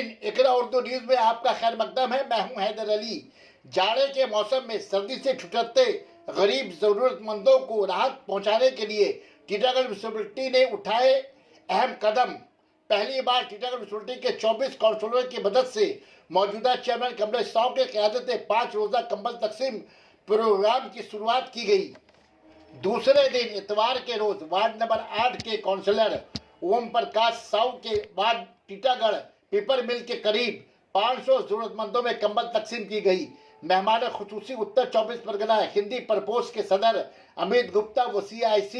नाज़रीन, इकरा उर्दू न्यूज़ में आपका खैर मकदम है। मैं हूं हैदर अली। जाड़े के मौसम में सर्दी से ठिठुरते गरीब ज़रूरतमंदों को राहत पहुंचाने के लिए टीटागढ़ म्युनिसिपैलिटी ने उठाए अहम कदम। पहली बार टीटागढ़ म्युनिसिपैलिटी के 24 काउंसलरों की मदद से मौजूदा चेयरमैन कमलेश साव के क़यादत में 5 रोज़ा कंबल तकसीम प्रोग्राम की शुरुआत की गई। दूसरे दिन इतवार के रोज वार्ड नंबर 8 के काउंसलर ओम प्रकाश साव के वार्ड टीटागढ़ पेपर मिल के करीब 500 जरूरतमंदों में कंबल तकसीम की गई। मेहमान खुसूसी उत्तर 24 परगना हिंदी प्रपोज के सदर अमित गुप्ता व CIC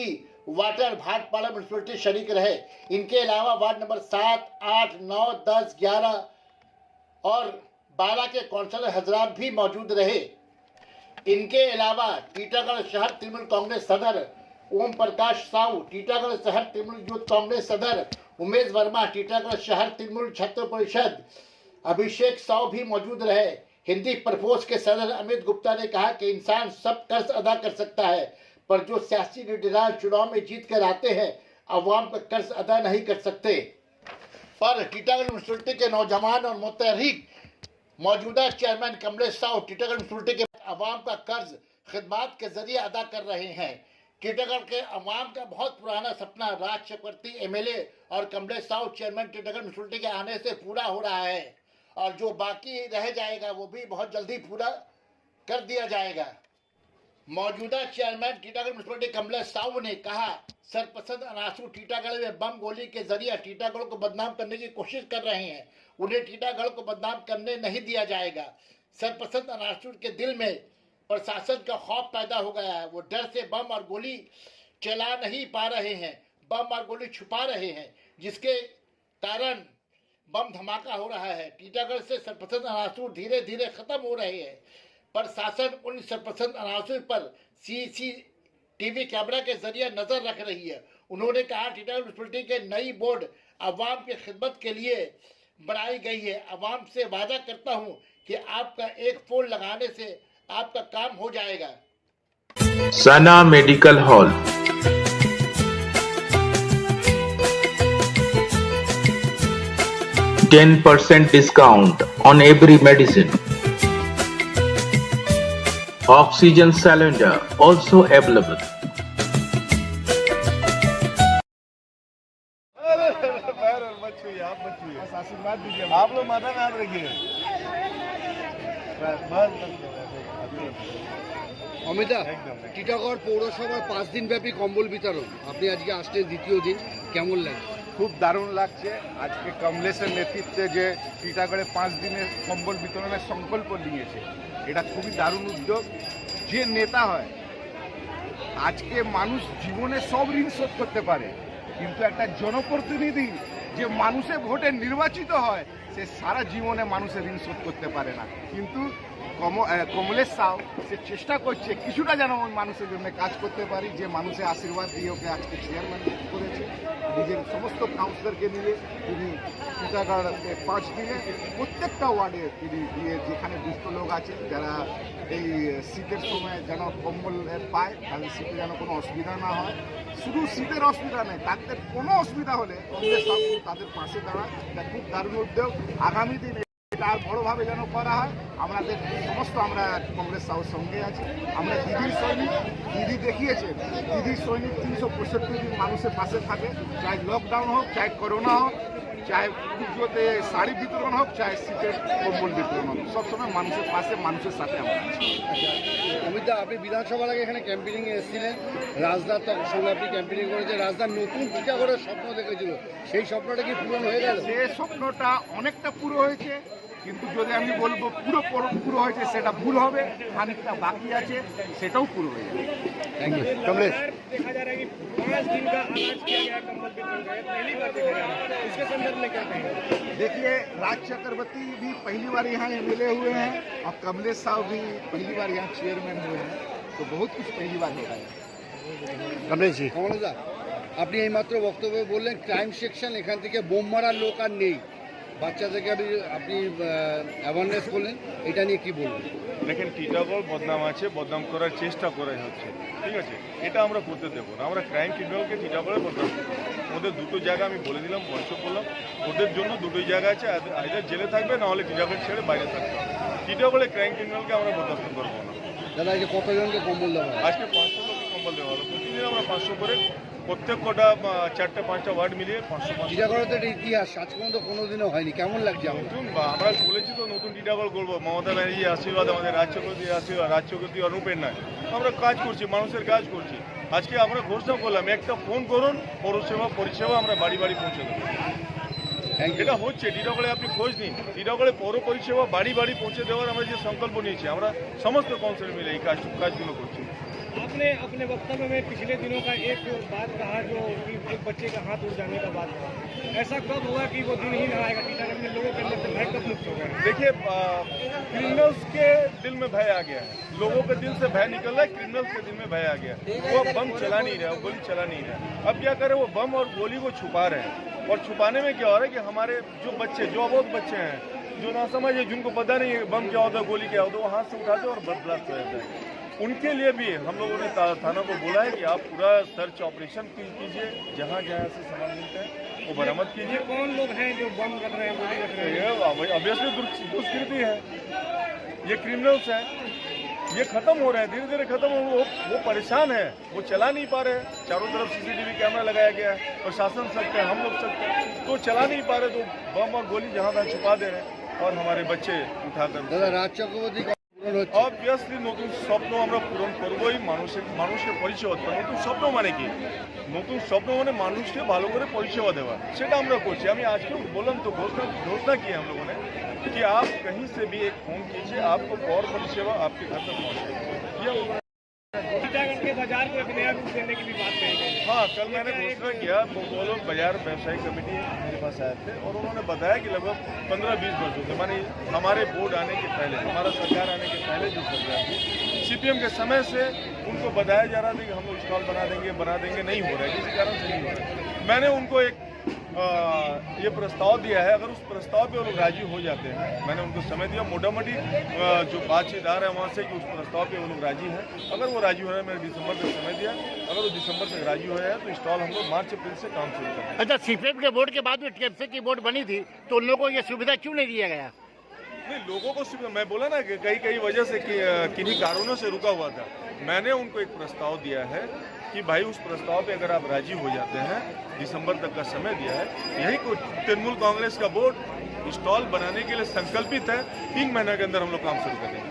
वाटर भाटपाड़ा म्युनिसिपैलिटी शरीक रहे। इनके अलावा वार्ड नंबर 7, 8, 9, 10, 11 और 12 के काउंसलर हजरात भी मौजूद रहे। इनके अलावा टीटागढ़ शहर तृणमूल कांग्रेस सदर ओम प्रकाश साहू, टीटागढ़ शहर तृणमूल यूथ कांग्रेस सदर उमेश वर्मा, टीटागढ़ शहर तृणमूल छात्र परिषद अभिषेक साव भी मौजूद रहे। हिंदी प्रपोज के सदर अमित गुप्ता ने कहा कि इंसान सब कर्ज अदा कर सकता है, पर जो सियासी लीडरान चुनाव में जीत कर आते हैं अवाम का कर्ज अदा नहीं कर सकते। पर टीटागढ़ म्युनिसिपैलिटी के नौजवान और मुतहरिक मौजूदा चेयरमैन कमलेश साव टीटागढ़ म्युनिसिपैलिटी के अवाम का कर्ज खिदमात के जरिए अदा कर रहे हैं। टीटागढ़ के अवाम का बहुत पुराना सपना राज चक्रवर्ती MLA और कमलेश साव चेयरमैन टीटागढ़ म्युनिसिपैलिटी के आने से पूरा हो रहा है, और जो बाकी रह जाएगा वो भी बहुत जल्दी पूरा कर दिया जाएगा। मौजूदा चेयरमैन टीटागढ़ म्युनिसिपैलिटी कमलेश साव ने कहा, सरपसंद अनासू टीटागढ़ में बम गोली के जरिए टीटागढ़ को बदनाम करने की कोशिश कर रहे हैं। उन्हें टीटागढ़ को बदनाम करने नहीं दिया जाएगा। सरपसंद अनासू के दिल में प्रशासन का खौफ पैदा हो गया है। वो डर से बम और गोली चला नहीं पा रहे हैं, बम और गोली छुपा रहे हैं, जिसके कारण बम धमाका हो रहा है। टीटागढ़ से सरपसंद अनासू धीरे धीरे खत्म हो रहे हैं। प्रशासन उन सरपसंद अनासू पर CCTV कैमरा के जरिए नजर रख रही है। उन्होंने कहा, टीटागढ़ म्युनिसिपैलिटी के नई बोर्ड अवाम की खिदमत के लिए बनाई गई है। अवाम से वादा करता हूं कि आपका एक फोन लगाने से आपका काम हो जाएगा। सना medical hall, %10 discount on every medicine. Oxygen cylinder also available. आशीर्वाद दीजिए, आप लोग माता में हाथ रखिए। অমিতা, টিটাগড় পৌরসভার 5 দিন ব্যাপী কম্বল বিতরণ, আপনি আজকে আসছেন দ্বিতীয় দিন, কেমন লাগছে? খুব দারুণ লাগছে। আজকে কমলেশের নেতৃত্বে যে টিটাগড়ে 5 দিনের কম্বল বিতরণের সংকল্প নিয়েছে, এটা খুবই দারুণ উদ্যোগ। যে নেতা হয়, আজকে মানুষ জীবনে সব ঋণ শোধ করতে পারে, কিন্তু একটা জনপ্রতিনিধি যে মানুষের ভোটে নির্বাচিত হয়, সে সারা জীবনে মানুষের ঋণ শোধ করতে পারে না। কিন্তু কমলেশ সাউ সে চেষ্টা করছে কিছুটা যেন ওই মানুষের জন্য কাজ করতে পারি। যে মানুষের আশীর্বাদ দিয়ে ওকে আজকে চেয়ারম্যান করেছে, নিজের সমস্ত কাউন্সিলরকে নিয়ে তিনি টিটাগড় 5 দিনে প্রত্যেকটা ওয়ার্ডে তিনি গিয়ে যেখানে দুস্থ লোক আছে, যারা এই শীতের সময় যেন কম্বল পায়, তাদের শীতে যেন কোনো অসুবিধা না হয়। শুধু শীতের অসুবিধা নেই, তাদের কোনো অসুবিধা হলে কংগ্রেস সরকার তাদের পাশে দাঁড়ায়। এটা খুব দারুণ উদ্যোগ। আগামী দিনে এটা আর বড়োভাবে যেন করা হয়। আমাদের সমস্ত আমরা কংগ্রেস সাউর সঙ্গে আছি। আমরা দিদির সৈনিক, দিদি দেখিয়েছেন দিদির সৈনিক 365 দিন মানুষের পাশে থাকে, চাই লকডাউন হোক, চাই করোনা হোক, চাই পুজোতে শাড়ি বিতরণ হোক, চাই শীতের কম্বল বিতরণ হোক, সবসময় মানুষের পাশে, মানুষের সাথে আমরা আছি। অমিতা, আপনি বিধানসভার আগে এখানে ক্যাম্পেনিংয়ে এসেছিলেন, রাজদার সঙ্গে আপনি ক্যাম্পেনিং করেছেন। রাজদার নতুন টিটাগড়ের স্বপ্ন দেখেছিল, সেই স্বপ্নটা কি পূরণ হয়ে গেল? সে স্বপ্নটা অনেকটা পুরো হয়েছে, কিন্তু যদি আমি বলবো পুরো হয়েছে সেটা ভুল হবে। খানিকটা বাকি আছে, সেটাও পুরো হয়ে যাবে। Thank you. कमलेश, देखा जा रहा है कि 5 दिन का अनाज किया गया, कंबल वितरण किया गया, पहली बार देखा जा रहा है, इसके संदर्भ में क्या कहेंगे? देखिए, राज चक्रवर्ती भी पहली बार यहाँ MLA हुए हैं और कमलेश साहब भी पहली बार यहाँ चेयरमैन हुए हैं, तो बहुत कुछ पहली बार हो रहा है। कमलेश जी, কমলেশদা, আপনি এইমাত্র বক্তব্যে বললেন ক্রাইম সেকশন, এখান থেকে বোম মারার লোক আর নেই, বাচ্চাদেরকে আপনি অ্যাওয়ারনেস করলেন, এটা নিয়ে কি বলবেন? দেখেন, টিটাগড় বদনাম আছে, বদনাম করার চেষ্টা করা হচ্ছে, ঠিক আছে, এটা আমরা করতে দেবো না। আমরা ক্রাইম ট্রিবিউনালকে টিটাগড়ে বদনাম করবো। ওদের দুটো জায়গা আমি বলে দিলাম, মঞ্চ করলাম, ওদের জন্য দুটোই জায়গা আছে, আইদার জেলে থাকবে না হলে টিটাগড় ছেড়ে বাইরে থাকতে হবে। টিটাগড়ে ক্রাইম ক্রিমিনালকে আমরা বরদাস্ত করবো না। দাদা আজকে কতজনকে কম্বল দেওয়া হয়? আজকে 500 লোককে কম্বল দেওয়া হলো। প্রতিদিন আমরা 500 করে, প্রত্যেক কটা 4-5টা ওয়ার্ড মিলিয়ে 500। টিটাগড়ে তো একটা ইতিহাস আজ পর্যন্ত কোনোদিনও হয়নি, কেমন লাগছে আমার? নতুন আমরা বলেছি তো নতুন টিটাগড় করবো। মমতা ব্যানার্জি আশীর্বাদ, আমাদের রাজ্যপতি আশীর্বাদ, রাজ্যপতি অনুপের নয়, আমরা কাজ করছি, মানুষের কাজ করছি। আজকে আমরা ঘোষণা করলাম একটা ফোন করুন, পরিষেবা আমরা বাড়ি বাড়ি পৌঁছে দেবো। এটা হচ্ছে টিটাগড়ে, আপনি খোঁজ নিন, টিটাগড়ে পৌর পরিষেবা বাড়ি বাড়ি পৌঁছে দেওয়ার আমরা যে সংকল্প নিয়েছি, আমরা সমস্ত কাউন্সিল মিলে এই কাজগুলো করছি। आपने अपने वक्तव्य में पिछले दिनों का एक बात कहा जो कि एक बच्चे का हाथ उड़ जाने का बात कहा, ऐसा कब हुआ कि वो दिन ही ना आएगा टीटागढ़ में, लोगों के अंदर से भय कब मुक्त होगा? देखिए, क्रिमिनल्स के दिल में भय आ गया है, लोगों के दिल से भय निकल रहा है, क्रिमिनल्स के दिल में भय आ गया। वो बम चला नहीं रहा, गोली चला नहीं रहा। अब क्या करे, वो बम और गोली को छुपा रहे हैं, और छुपाने में क्या हो रहा है कि हमारे जो बच्चे, जो अबोध बच्चे हैं, जो ना समझ है, जिनको पता नहीं है बम क्या होता है, गोली क्या होता है, वो हाथ से उठाते और ब्लास्ट हो जाता है। उनके लिए भी हम लोगों ने थाना को बोला है कि आप पूरा सर्च ऑपरेशन कीजिए, जहाँ जहाँ से सामान मिलते हैं वो बरामद कीजिए। कौन लोग हैं जो बम रख रहे हैं, गोली रख रहे हैं? ये ऑब्वियसली दुष्कृति है, ये क्रिमिनल्स हैं, ये खत्म हो रहे हैं, धीरे धीरे खत्म हो। वो परेशान है, वो चला नहीं पा रहे हैं। चारों तरफ सीसीटीवी कैमरा लगाया गया है, प्रशासन सकते हैं, हम लोग सकते हैं, तो चला नहीं पा रहे, तो बम और गोली जहाँ तहाँ छुपा दे रहे हैं और हमारे बच्चे उठाकर। দাদা রাজ চক্রবর্তী অবভিয়াসলি নতুন স্বপ্ন আমরা পূরণ করবোই। মানুষকে পরিষেবা দেওয়া, নতুন স্বপ্ন মানে কি? নতুন স্বপ্ন মানে মানুষকে ভালো করে পরিষেবা দেওয়া, সেটা আমরা করছি। আমি আজকে বললাম তো, घोषणा की हम लोगों ने कि आप कहीं से भी एक फोन कीजिए, आपको और परिषेवा आपके घर तक पहुँचेगी। टीटागढ़ के बाजार को एक नया रूप देने की भी बात कही गई है। हाँ, कल मैंने घोषणा किया, वो लोग बाजार व्यवसायी कमेटी मेरे पास आए थे और उन्होंने बताया कि लगभग 15-20 वर्षों से, माने हमारे बोर्ड आने के पहले, हमारा सरकार आने के पहले जो सरकार थी, सीपीएम के समय से उनको बताया जा रहा था कि हम लोग स्टॉल बना देंगे, नहीं हो रहा है, किसी कारण से नहीं हो रहा है। मैंने उनको एक ये प्रस्ताव दिया है, अगर उस प्रस्ताव पे वो लोग राजी हो जाते हैं, मैंने उनको समय दिया, मोटामोटी जो बातचीत आ रहा है वहाँ से कि उस प्रस्ताव पे वो लोग राजी हैं। अगर वो राजी हो रहे हैं, मैंने दिसंबर तक समय दिया, अगर वो दिसंबर तक राजी हो रहे हैं तो स्टॉल हम लोग मार्च-अप्रैल से काम शुरू करेंगे। अच्छा, सीपीएम के बोर्ड के बाद में टीएमसी की बोर्ड बनी थी, तो उन लोगों को ये सुविधा क्यों नहीं दिया गया? नहीं, लोगों को मैं बोला ना कि कई वजह से किन्हीं कारणों से रुका हुआ था। मैंने उनको एक प्रस्ताव दिया है कि भाई उस प्रस्ताव पे अगर आप राजी हो जाते हैं, दिसंबर तक का समय दिया है, यही को तृणमूल कांग्रेस का बोर्ड स्टॉल बनाने के लिए संकल्पित है, 3 महीने के अंदर हम लोग काम शुरू करेंगे।